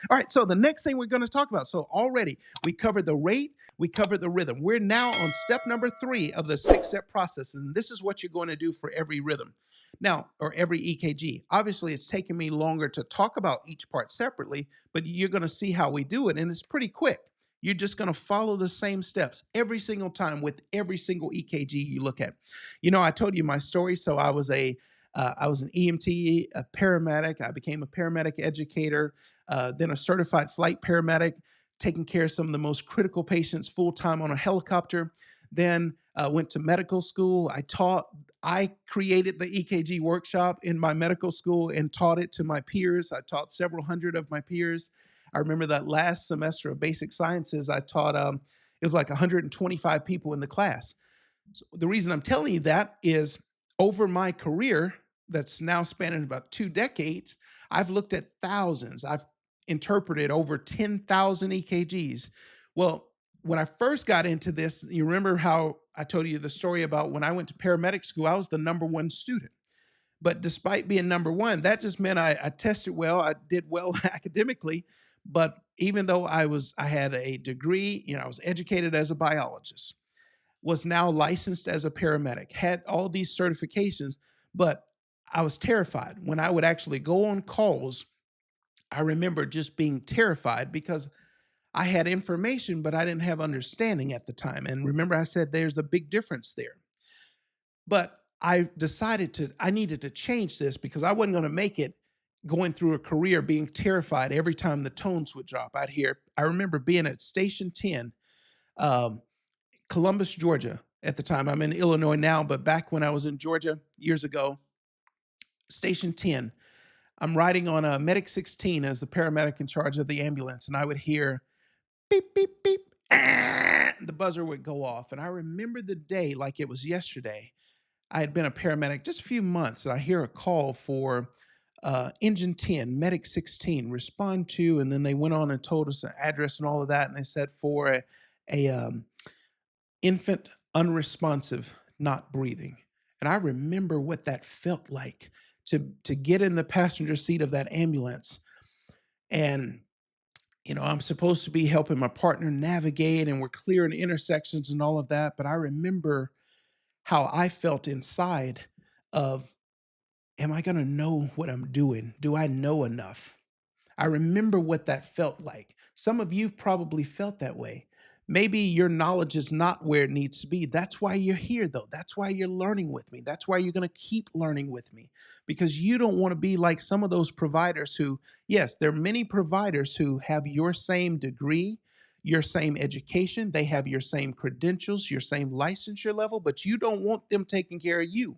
All right, so the next thing we're going to talk about. So already we covered the rate, we covered the rhythm. We're now on step number 3 of the 6-step process, and this is what you're going to do for every rhythm. Now, or every EKG. Obviously, it's taken me longer to talk about each part separately, but you're going to see how we do it, and it's pretty quick. You're just going to follow the same steps every single time with every single EKG you look at. You know, I told you my story. So I was an EMT, a paramedic. I became a paramedic educator, then a certified flight paramedic, taking care of some of the most critical patients full time on a helicopter. Then went to medical school. I created the EKG workshop in my medical school and taught it to my peers. I taught several hundred of my peers. I remember that last semester of basic sciences, I taught, it was like 125 people in the class. So the reason I'm telling you that is over my career, that's now spanning about 2 decades, I've looked at thousands. I've interpreted over 10,000 EKGs. Well, when I first got into this, you remember how I told you the story about when I went to paramedic school, I was the number 1 student. But despite being number 1, that just meant I tested well, I did well academically. But even though I had a degree, I was educated as a biologist, was now licensed as a paramedic, had all these certifications, but I was terrified. When I would actually go on calls, I remember just being terrified because I had information, but I didn't have understanding at the time. And remember, I said there's a big difference there. But I decided I needed to change this because I wasn't going to make it going through a career being terrified every time the tones would drop. I remember being at Station 10, um, Columbus, Georgia at the time. I'm in Illinois now, but back when I was in Georgia years ago, Station 10, I'm riding on a Medic 16 as the paramedic in charge of the ambulance, and I would hear beep, beep, beep, the buzzer would go off. And I remember the day like it was yesterday. I had been a paramedic just a few months, and I hear a call for Engine 10, Medic 16, respond to, and then they went on and told us an address and all of that, and they said for a infant unresponsive, not breathing. And I remember what that felt like to get in the passenger seat of that ambulance. And, I'm supposed to be helping my partner navigate and we're clearing intersections and all of that. But I remember how I felt inside of, am I going to know what I'm doing? Do I know enough? I remember what that felt like. Some of you probably felt that way. Maybe your knowledge is not where it needs to be. That's why you're here, though. That's why you're learning with me. That's why you're going to keep learning with me, because you don't want to be like some of those providers who, yes, there are many providers who have your same degree, your same education. They have your same credentials, your same licensure level, but you don't want them taking care of you.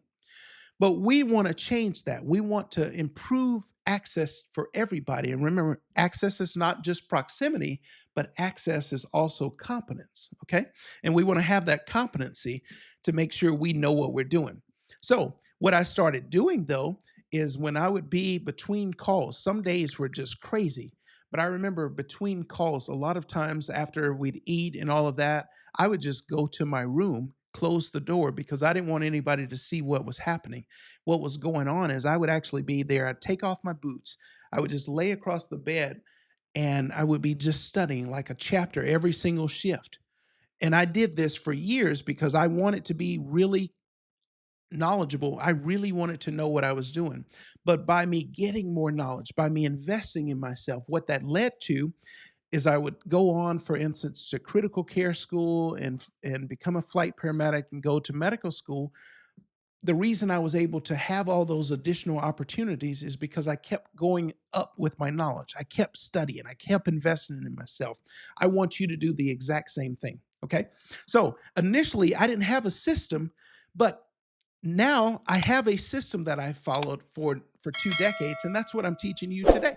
But we want to change that. We want to improve access for everybody. And remember, access is not just proximity, but access is also competence. Okay. And we want to have that competency to make sure we know what we're doing. So, what I started doing though is when I would be between calls, some days were just crazy. But I remember between calls, a lot of times after we'd eat and all of that, I would just go to my room, close the door because I didn't want anybody to see what was happening. What was going on is I would actually be there. I'd take off my boots. I would just lay across the bed and I would be just studying like a chapter every single shift. And I did this for years because I wanted to be really knowledgeable. I really wanted to know what I was doing. But by me getting more knowledge, by me investing in myself, what that led to is I would go on, for instance, to critical care school and become a flight paramedic and go to medical school. The reason I was able to have all those additional opportunities is because I kept going up with my knowledge. I kept studying. I kept investing in myself. I want you to do the exact same thing. Okay. So initially, I didn't have a system, but now I have a system that I followed for 2 decades, and that's what I'm teaching you today.